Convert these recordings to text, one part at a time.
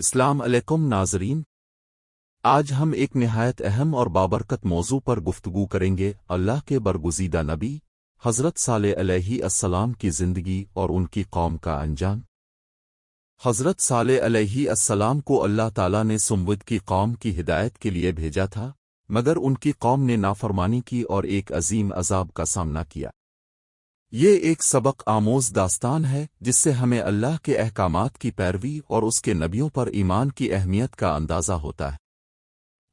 السلام علیکم ناظرین، آج ہم ایک نہایت اہم اور بابرکت موضوع پر گفتگو کریں گے۔ اللہ کے برگزیدہ نبی حضرت صالح علیہ السلام کی زندگی اور ان کی قوم کا انجام۔ حضرت صالح علیہ السلام کو اللہ تعالیٰ نے سمود کی قوم کی ہدایت کے لیے بھیجا تھا، مگر ان کی قوم نے نافرمانی کی اور ایک عظیم عذاب کا سامنا کیا۔ یہ ایک سبق آموز داستان ہے جس سے ہمیں اللہ کے احکامات کی پیروی اور اس کے نبیوں پر ایمان کی اہمیت کا اندازہ ہوتا ہے۔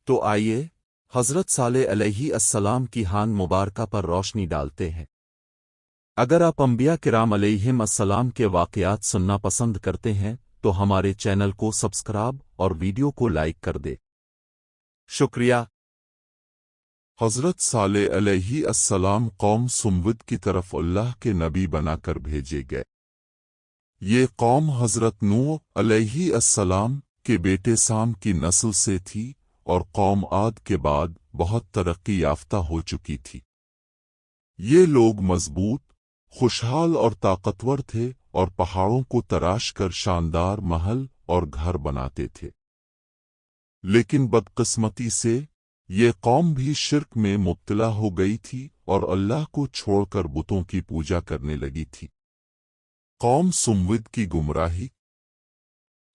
تو آئیے حضرت صالح علیہ السلام کی حان مبارکہ پر روشنی ڈالتے ہیں۔ اگر آپ انبیاء کرام علیہم السلام کے واقعات سننا پسند کرتے ہیں تو ہمارے چینل کو سبسکرائب اور ویڈیو کو لائک کر دے۔ شکریہ۔ حضرت صالح علیہ السلام قوم سمود کی طرف اللہ کے نبی بنا کر بھیجے گئے۔ یہ قوم حضرت نوح علیہ السلام کے بیٹے سام کی نسل سے تھی اور قوم عاد کے بعد بہت ترقی یافتہ ہو چکی تھی۔ یہ لوگ مضبوط، خوشحال اور طاقتور تھے اور پہاڑوں کو تراش کر شاندار محل اور گھر بناتے تھے۔ لیکن بدقسمتی سے یہ قوم بھی شرک میں مبتلا ہو گئی تھی اور اللہ کو چھوڑ کر بتوں کی پوجا کرنے لگی تھی۔ قوم سمود کی گمراہی۔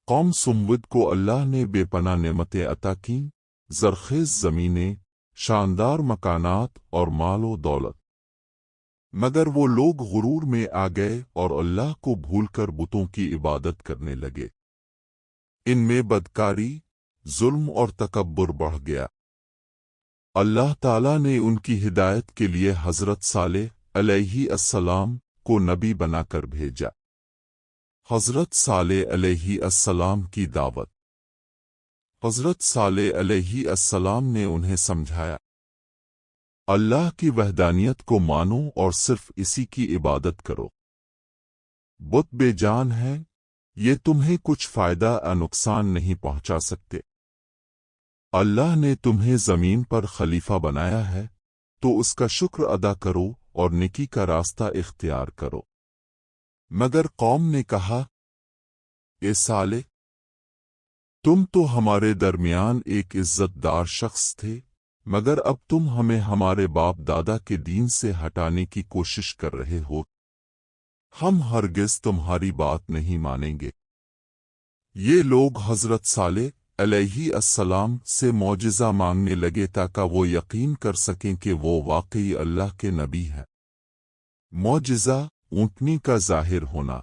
قوم سمود کو اللہ نے بے پناہ نعمتیں عطا کیں، زرخیز زمینیں، شاندار مکانات اور مال و دولت، مگر وہ لوگ غرور میں آ گئے اور اللہ کو بھول کر بتوں کی عبادت کرنے لگے۔ ان میں بدکاری، ظلم اور تکبر بڑھ گیا۔ اللہ تعالیٰ نے ان کی ہدایت کے لیے حضرت صالح علیہ السلام کو نبی بنا کر بھیجا۔ حضرت صالح علیہ السلام کی دعوت۔ حضرت صالح علیہ السلام نے انہیں سمجھایا، اللہ کی وحدانیت کو مانو اور صرف اسی کی عبادت کرو۔ بت بے جان ہیں، یہ تمہیں کچھ فائدہ یا نقصان نہیں پہنچا سکتے۔ اللہ نے تمہیں زمین پر خلیفہ بنایا ہے تو اس کا شکر ادا کرو اور نیکی کا راستہ اختیار کرو۔ مگر قوم نے کہا، اے صالح، تم تو ہمارے درمیان ایک عزت دار شخص تھے، مگر اب تم ہمیں ہمارے باپ دادا کے دین سے ہٹانے کی کوشش کر رہے ہو۔ ہم ہرگز تمہاری بات نہیں مانیں گے۔ یہ لوگ حضرت صالح علیہ السلام سے معجزہ مانگنے لگے تاکہ وہ یقین کر سکیں کہ وہ واقعی اللہ کے نبی ہیں۔ معجزہ اونٹنی کا ظاہر ہونا۔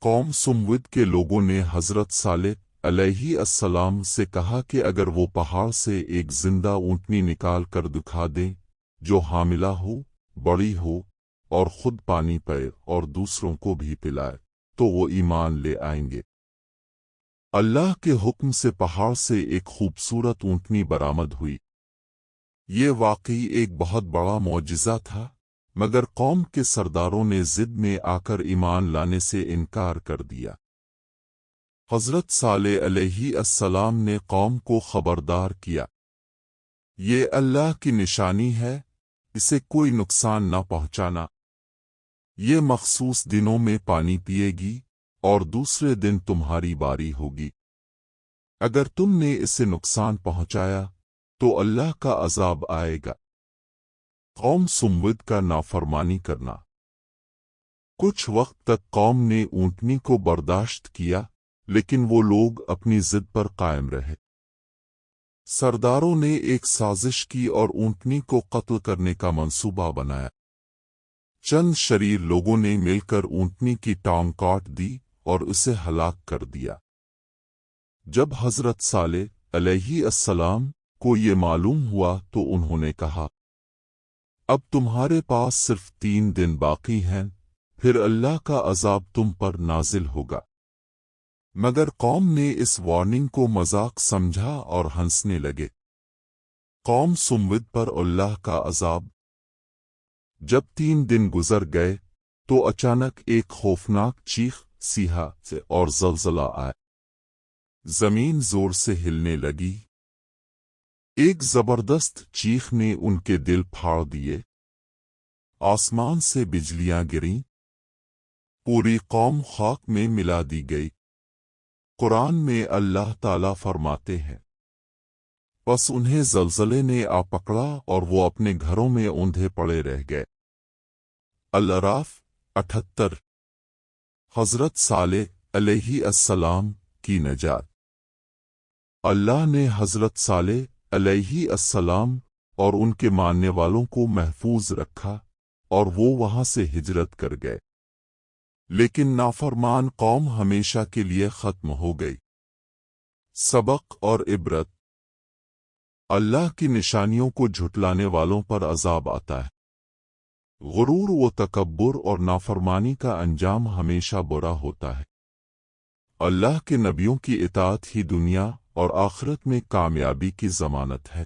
قوم سمود کے لوگوں نے حضرت صالح علیہ السلام سے کہا کہ اگر وہ پہاڑ سے ایک زندہ اونٹنی نکال کر دکھا دیں جو حاملہ ہو، بڑی ہو اور خود پانی پئے اور دوسروں کو بھی پلائے تو وہ ایمان لے آئیں گے۔ اللہ کے حکم سے پہاڑ سے ایک خوبصورت اونٹنی برآمد ہوئی۔ یہ واقعی ایک بہت بڑا معجزہ تھا، مگر قوم کے سرداروں نے ضد میں آ کر ایمان لانے سے انکار کر دیا۔ حضرت صالح علیہ السلام نے قوم کو خبردار کیا، یہ اللہ کی نشانی ہے، اسے کوئی نقصان نہ پہنچانا۔ یہ مخصوص دنوں میں پانی پیے گی اور دوسرے دن تمہاری باری ہوگی۔ اگر تم نے اسے نقصان پہنچایا تو اللہ کا عذاب آئے گا۔ قوم سمود کا نافرمانی کرنا۔ کچھ وقت تک قوم نے اونٹنی کو برداشت کیا، لیکن وہ لوگ اپنی ضد پر قائم رہے۔ سرداروں نے ایک سازش کی اور اونٹنی کو قتل کرنے کا منصوبہ بنایا۔ چند شریر لوگوں نے مل کر اونٹنی کی ٹانگ کاٹ دی اور اسے ہلاک کر دیا۔ جب حضرت صالح علیہ السلام کو یہ معلوم ہوا تو انہوں نے کہا، اب تمہارے پاس صرف 3 دن باقی ہیں، پھر اللہ کا عذاب تم پر نازل ہوگا۔ مگر قوم نے اس وارننگ کو مذاق سمجھا اور ہنسنے لگے۔ قوم سمود پر اللہ کا عذاب۔ جب 3 دن گزر گئے تو اچانک ایک خوفناک چیخ سیاہ سے اور زلزلہ آیا۔ زمین زور سے ہلنے لگی۔ ایک زبردست چیخ نے ان کے دل پھاڑ دیے۔ آسمان سے بجلیاں گریں۔ پوری قوم خاک میں ملا دی گئی۔ قرآن میں اللہ تعالیٰ فرماتے ہیں، پس انہیں زلزلے نے آ پکڑا اور وہ اپنے گھروں میں اوندھے پڑے رہ گئے۔ الاعراف 78۔ حضرت صالح علیہ السلام کی نجات۔ اللہ نے حضرت صالح علیہ السلام اور ان کے ماننے والوں کو محفوظ رکھا اور وہ وہاں سے ہجرت کر گئے، لیکن نافرمان قوم ہمیشہ کے لیے ختم ہو گئی۔ سبق اور عبرت۔ اللہ کی نشانیوں کو جھٹلانے والوں پر عذاب آتا ہے۔ غرور و تکبر اور نافرمانی کا انجام ہمیشہ برا ہوتا ہے۔ اللہ کے نبیوں کی اطاعت ہی دنیا اور آخرت میں کامیابی کی ضمانت ہے۔